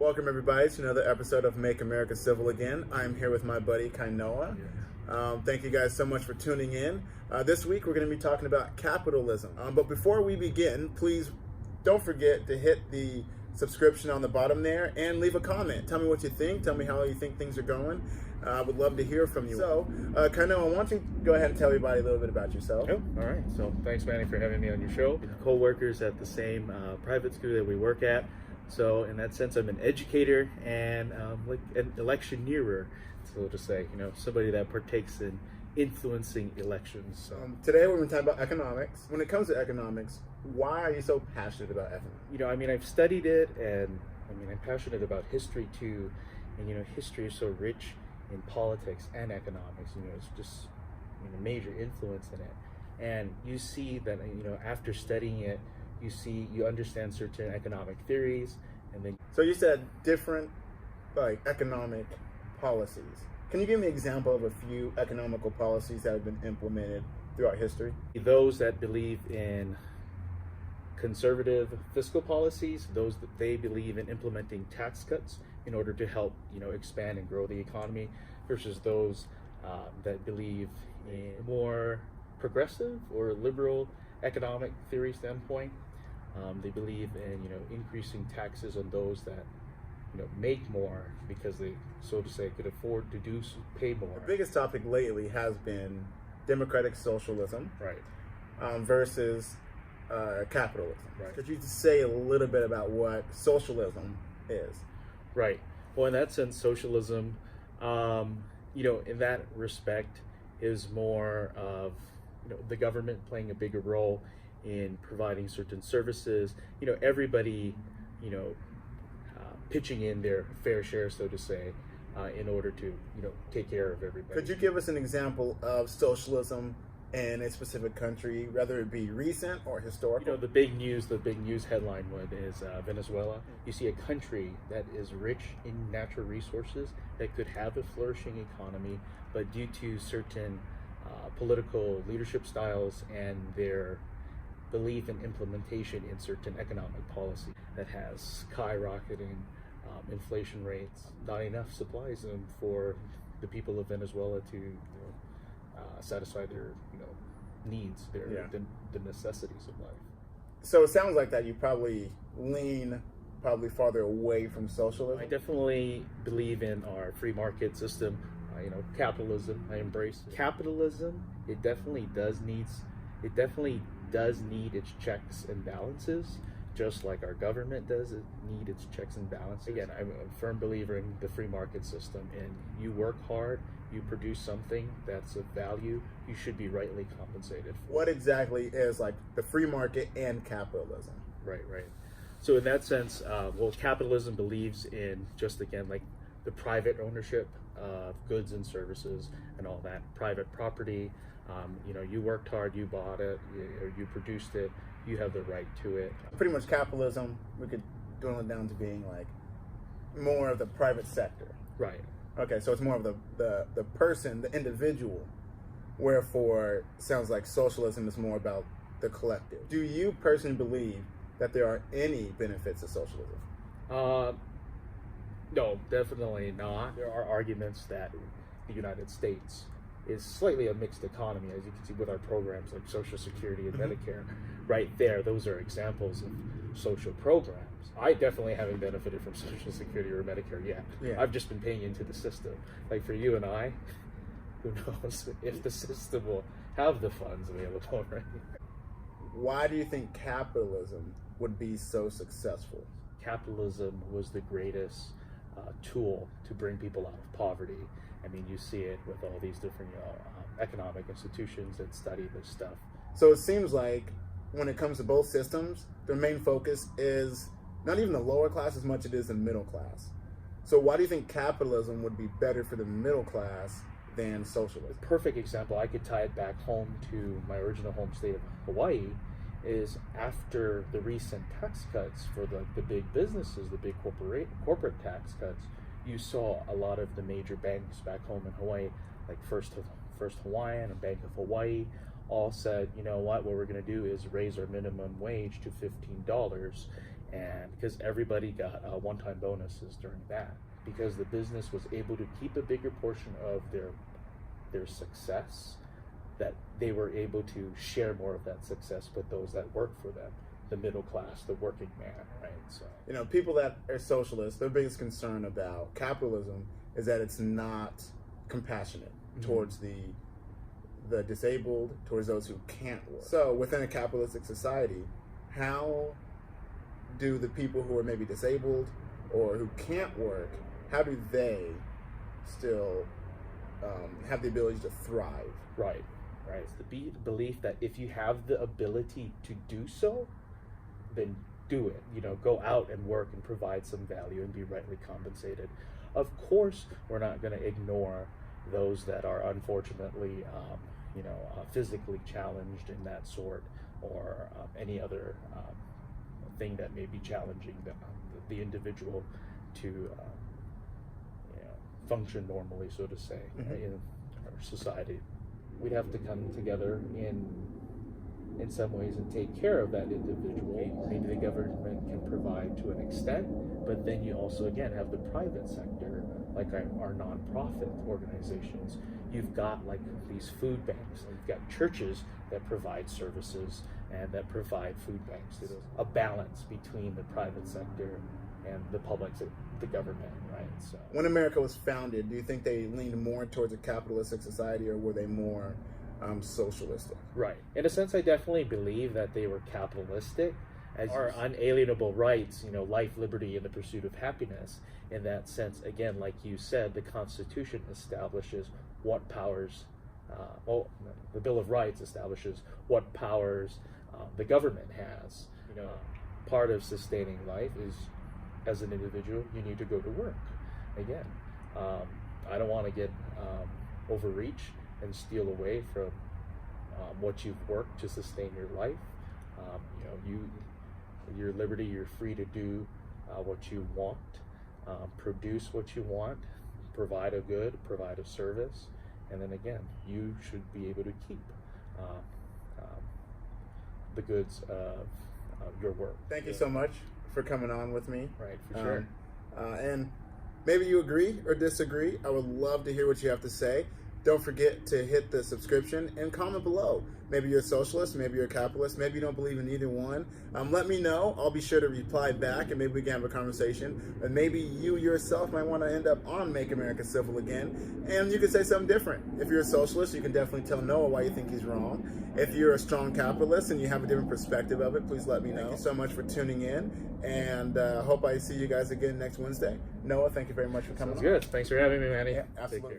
Welcome everybody to another episode of Make America Civil Again. I'm here with my buddy Kainoa. Thank you guys so much for tuning in. This week we're going to be talking about capitalism. But before we begin, please don't forget to hit the subscription on the bottom there and leave a comment. Tell me what you think. Tell me how you think things are going. I would love to hear from you. So, Kainoa, why don't you go ahead and tell everybody a little bit about yourself? Oh, all right. So thanks, Manny, for having me on your show. Co-workers at the same private school that we work at. So in that sense, I'm an educator and like an electioneerer, so to say, somebody that partakes in influencing elections. Today we're going to talk about economics. When it comes to economics, why are you so passionate about economics? I've studied it, and I'm passionate about history too. And history is so rich in politics and economics. It's just major influence in it. And you see that after studying it, you understand certain economic theories, and then. So you said different, economic policies. Can you give me an example of a few economical policies that have been implemented throughout history? Those that believe in conservative fiscal policies, those that they believe in implementing tax cuts in order to help, expand and grow the economy, versus those that believe in more progressive or liberal economic theory standpoint. They believe in increasing taxes on those that make more because they, so to say, could afford to pay more. The biggest topic lately has been democratic socialism, right, versus capitalism. Right. Could you say a little bit about what socialism is? Right. Well, in that sense, socialism, in that respect, is more of the government playing a bigger role in providing certain services. Everybody, pitching in their fair share, so to say, in order to take care of everybody. Could you give us an example of socialism in a specific country, whether it be recent or historical? The big news headline one is Venezuela. You see a country that is rich in natural resources that could have a flourishing economy, but due to certain political leadership styles and their belief in implementation in certain economic policy that has skyrocketing inflation rates, not enough supplies for the people of Venezuela to satisfy their needs, the necessities of life. So it sounds like that you probably lean farther away from socialism. I definitely believe in our free market system. Capitalism, I embrace capitalism. It definitely does need its checks and balances, just like our government does need its checks and balances. Again, I'm a firm believer in the free market system, and you work hard, you produce something that's of value, you should be rightly compensated for. What exactly is the free market and capitalism? Right. So in that sense, capitalism believes in just, again, the private ownership of goods and services and all that, private property. You worked hard, you bought it, you produced it, you have the right to it. Pretty much capitalism, we could dwindle it down to being more of the private sector. Right. Okay, so it's more of the person, the individual, wherefore sounds like socialism is more about the collective. Do you personally believe that there are any benefits of socialism? No, definitely not. There are arguments that the United States is slightly a mixed economy, as you can see with our programs like Social Security and Medicare. Right there, those are examples of social programs. I definitely haven't benefited from Social Security or Medicare yet. Yeah. I've just been paying into the system. For you and I, who knows if the system will have the funds available, right? Why do you think capitalism would be so successful? Capitalism was the greatest tool to bring people out of poverty. You see it with all these different economic institutions that study this stuff. So it seems like when it comes to both systems, their main focus is not even the lower class as much as it is the middle class. So why do you think capitalism would be better for the middle class than socialism? A perfect example, I could tie it back home to my original home state of Hawaii, is after the recent tax cuts for the big businesses, the big corporate tax cuts, you saw a lot of the major banks back home in Hawaii, like First Hawaiian and Bank of Hawaii, all said, what we're going to do is raise our minimum wage to $15, and because everybody got one-time bonuses during that, because the business was able to keep a bigger portion of their success, that they were able to share more of that success with those that work for them, the middle class, the working man, right? So, you know, people that are socialists, their biggest concern about capitalism is that it's not compassionate towards the disabled, towards those who can't work. So within a capitalistic society, how do the people who are maybe disabled or who can't work, how do they still have the ability to thrive? Right. It's the belief that if you have the ability to do so, then do it. You know, go out and work and provide some value and be rightly compensated. Of course, we're not going to ignore those that are unfortunately, physically challenged in that sort, or any other thing that may be challenging the individual to function normally, so to say, in our society. We'd have to come together in some ways and take care of that individual. Maybe the government can provide to an extent, but then you also again have the private sector, like our nonprofit organizations. You've got like these food banks, you've got churches that provide services and that provide food banks. There's a balance between the private sector and the public, the government, right? So when America was founded, do you think they leaned more towards a capitalistic society, or were they more socialistic? Right. In a sense, I definitely believe that they were capitalistic, as our unalienable rights, life, liberty, and the pursuit of happiness. In that sense, again, like you said, the Constitution establishes what powers, the Bill of Rights establishes what powers the government has. Part of sustaining life is, as an individual, you need to go to work. Again, I don't want to get overreach and steal away from what you've worked to sustain your life. Your liberty, you're free to do what you want, produce what you want, provide a good, provide a service, and then again, you should be able to keep the goods of your work. Thank you so much for coming on with me. Right, for sure. And maybe you agree or disagree. I would love to hear what you have to say. Don't forget to hit the subscription and comment below. Maybe you're a socialist, maybe you're a capitalist, maybe you don't believe in either one. Let me know. I'll be sure to reply back, and maybe we can have a conversation. And maybe you yourself might want to end up on Make America Civil Again, and you can say something different. If you're a socialist, you can definitely tell Noah why you think he's wrong. If you're a strong capitalist and you have a different perspective of it, please let me know. Thank you so much for tuning in, and hope I see you guys again next Wednesday. Noah, thank you very much for coming on. Good. Thanks for having me, Manny. Yeah, absolutely.